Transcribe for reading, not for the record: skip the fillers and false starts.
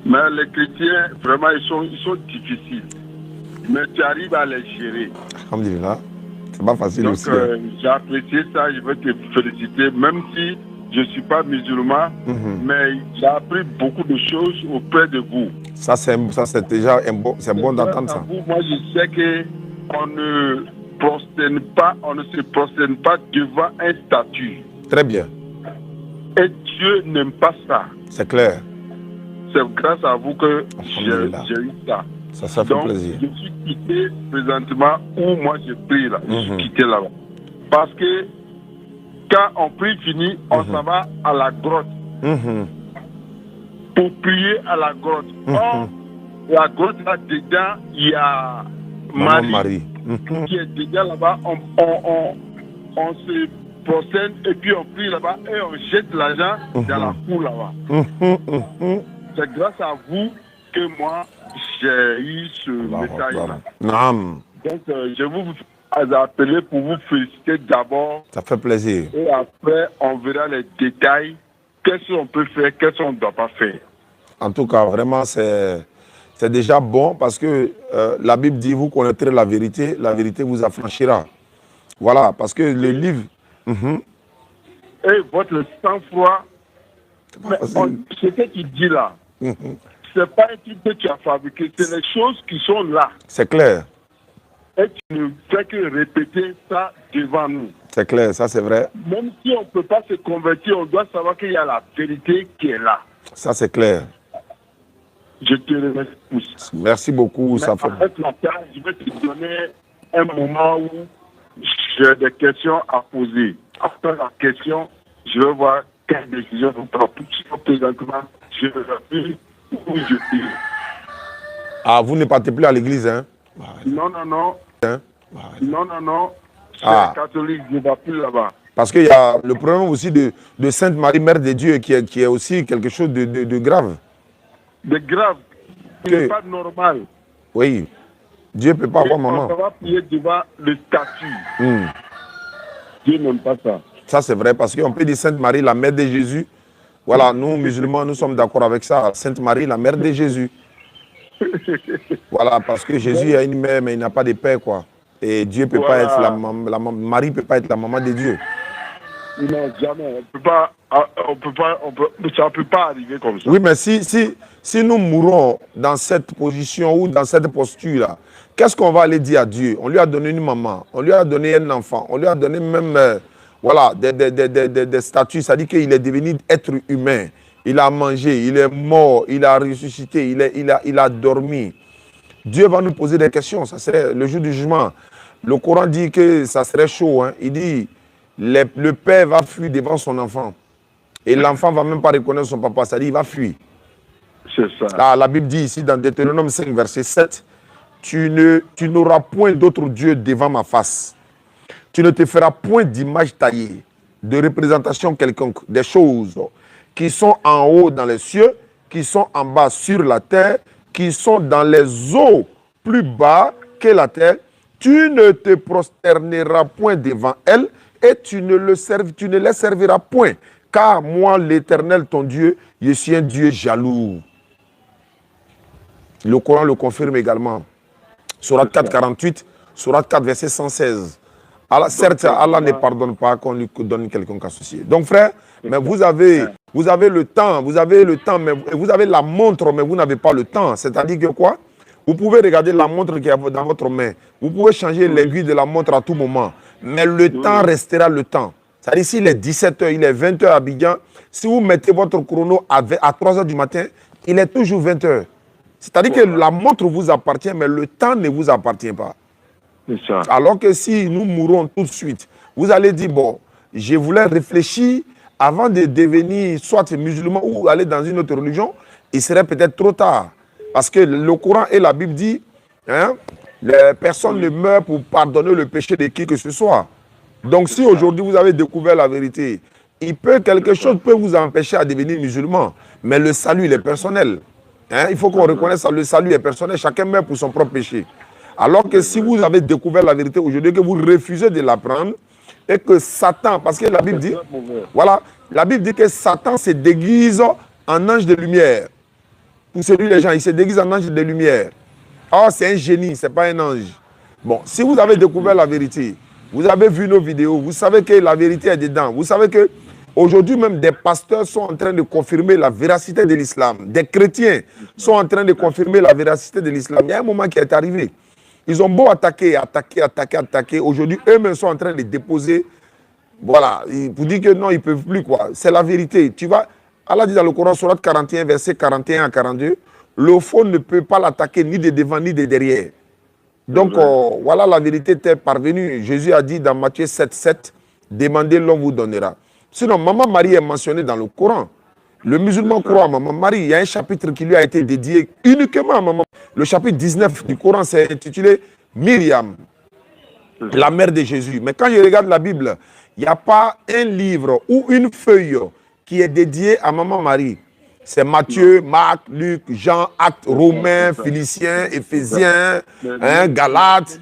Mais les chrétiens, vraiment, ils sont difficiles. Mais tu arrives à les gérer. Alhamdulillah. C'est pas facile Donc, aussi. j'ai apprécié ça, je veux te féliciter, même si je ne suis pas musulman, mais j'ai appris beaucoup de choses auprès de vous. Ça, c'est déjà c'est bon d'entendre ça. Vous, moi, je sais qu'on ne on ne se prosterne pas devant un statut. Très bien. Et Dieu n'aime pas ça. C'est clair. C'est grâce à vous que j'ai eu ça. Ça fait plaisir. Je suis quitté présentement où moi je prie là. Je suis quitté là-bas. Parce que quand on prie fini, on s'en va à la grotte. Pour prier à la grotte. Or, la grotte là dedans, il y a Marie. Qui est déjà là-bas. On se prosterne et puis on prie là-bas et on jette l'argent dans la cour là-bas. C'est grâce à vous que moi, j'ai eu ce message-là. Donc, je vous appeler pour vous féliciter d'abord. Ça fait plaisir. Et après, on verra les détails. Qu'est-ce qu'on peut faire, qu'est-ce qu'on ne doit pas faire. En tout cas, vraiment, c'est déjà bon parce que la Bible dit, vous connaîtrez la vérité vous affranchira. Voilà, parce que le livre... Et votre sang-froid, ce que tu dis là, c'est pas un truc que tu as fabriqué, c'est les choses qui sont là. C'est clair. Et tu ne fais que répéter ça devant nous. C'est clair, ça c'est vrai. Même si on ne peut pas se convertir, on doit savoir qu'il y a la vérité qui est là. Ça c'est clair. Je te remercie pour ça. Merci beaucoup. Mais avec la temps, je vais te donner un moment où j'ai des questions à poser. Après la question, je vais voir quelle décision on prend. Présentement, je vais plus où je suis. Ah, vous ne partez plus à l'église, hein? Non. Hein? Non. Je suis catholique, je ne vais plus là-bas. Parce qu'il y a le problème aussi de Sainte Marie, Mère de Dieu, qui est aussi quelque chose de grave. De grave, qui n'est pas normal. Oui. Dieu ne peut pas avoir maman. On va prier devant le statut. Dieu n'aime pas ça. Ça, c'est vrai, parce qu'on peut dire Sainte Marie, la mère de Jésus. Voilà, nous, musulmans, nous sommes d'accord avec ça. Sainte Marie, la mère de Jésus. Voilà, parce que Jésus a une mère, mais il n'a pas de père, quoi. Et Dieu peut pas être Marie ne peut pas être la maman de Dieu. Non, jamais. Ça ne peut pas arriver comme ça. Oui, mais si nous mourons dans cette position ou dans cette posture-là, qu'est-ce qu'on va aller dire à Dieu? On lui a donné une maman, on lui a donné un enfant, on lui a donné même voilà, des statuts. Ça dit qu'il est devenu être humain. Il a mangé, il est mort, il a ressuscité, il a dormi. Dieu va nous poser des questions. Ça serait le jour du jugement. Le Coran dit que ça serait chaud. Hein. Il dit le père va fuir devant son enfant. Et l'enfant ne va même pas reconnaître son papa. Ça dit il va fuir. C'est ça. Là, la Bible dit ici dans Deutéronome 5, verset 7, tu n'auras point d'autre Dieu devant ma face. Tu ne te feras point d'image taillée, de représentation quelconque, des choses qui sont en haut dans les cieux, qui sont en bas sur la terre, qui sont dans les eaux plus bas que la terre. Tu ne te prosterneras point devant elles et tu ne les serviras point. Car moi, l'Éternel, ton Dieu, je suis un Dieu jaloux. Le Coran le confirme également. Surat 4, 48, Surat 4, verset 116. Allah, certes, Allah ne pardonne pas qu'on lui donne quelconque associé. Donc, frère, mais vous avez le temps, mais vous avez la montre, mais vous n'avez pas le temps. C'est-à-dire que quoi? Vous pouvez regarder la montre qui est dans votre main. Vous pouvez changer l'aiguille de la montre à tout moment. Mais le temps restera le temps. C'est-à-dire s'il est 17h, il est 20h à Abidjan, si vous mettez votre chrono à 3h du matin, il est toujours 20h. C'est-à-dire que la montre vous appartient, mais le temps ne vous appartient pas. C'est ça. Alors que si nous mourons tout de suite, vous allez dire, bon, je voulais réfléchir avant de devenir soit musulman ou aller dans une autre religion, il serait peut-être trop tard. Parce que le Coran et la Bible dit, hein, les personnes ne meurent pour pardonner le péché de qui que ce soit. Donc si aujourd'hui vous avez découvert la vérité, quelque chose peut vous empêcher à devenir musulman, mais le salut il est personnel. Hein, il faut qu'on reconnaisse ça, le salut est personnel, chacun meurt pour son propre péché. Alors que si vous avez découvert la vérité aujourd'hui, que vous refusez de l'apprendre, et que Satan, parce que la Bible dit, voilà, la Bible dit que Satan se déguise en ange de lumière. pour séduire les gens. Il se déguise en ange de lumière. Oh, c'est un génie, ce n'est pas un ange. Bon, si vous avez découvert la vérité, vous avez vu nos vidéos, vous savez que la vérité est dedans. Vous savez que aujourd'hui même des pasteurs sont en train de confirmer la véracité de l'islam. Des chrétiens sont en train de confirmer la véracité de l'islam. Il y a un moment qui est arrivé. Ils ont beau attaquer. Aujourd'hui, eux-mêmes sont en train de déposer. Voilà, pour dire que non, ils ne peuvent plus, quoi. C'est la vérité. Tu vois, Allah dit dans le Coran, Sourate 41, versets 41 à 42, le faux ne peut pas l'attaquer ni de devant ni de derrière. Donc, voilà, la vérité est parvenue. Jésus a dit dans Matthieu 7, 7, demandez, l'on vous donnera. Sinon, Maman Marie est mentionnée dans le Coran. Le musulman croit à Maman Marie. Il y a un chapitre qui lui a été dédié uniquement à Maman. Le chapitre 19 du Coran, c'est intitulé Myriam, la mère de Jésus. Mais quand je regarde la Bible, il n'y a pas un livre ou une feuille qui est dédiée à Maman Marie. C'est Matthieu, Marc, Luc, Jean, Actes, Romains, Philiciens, Éphésiens, Galates.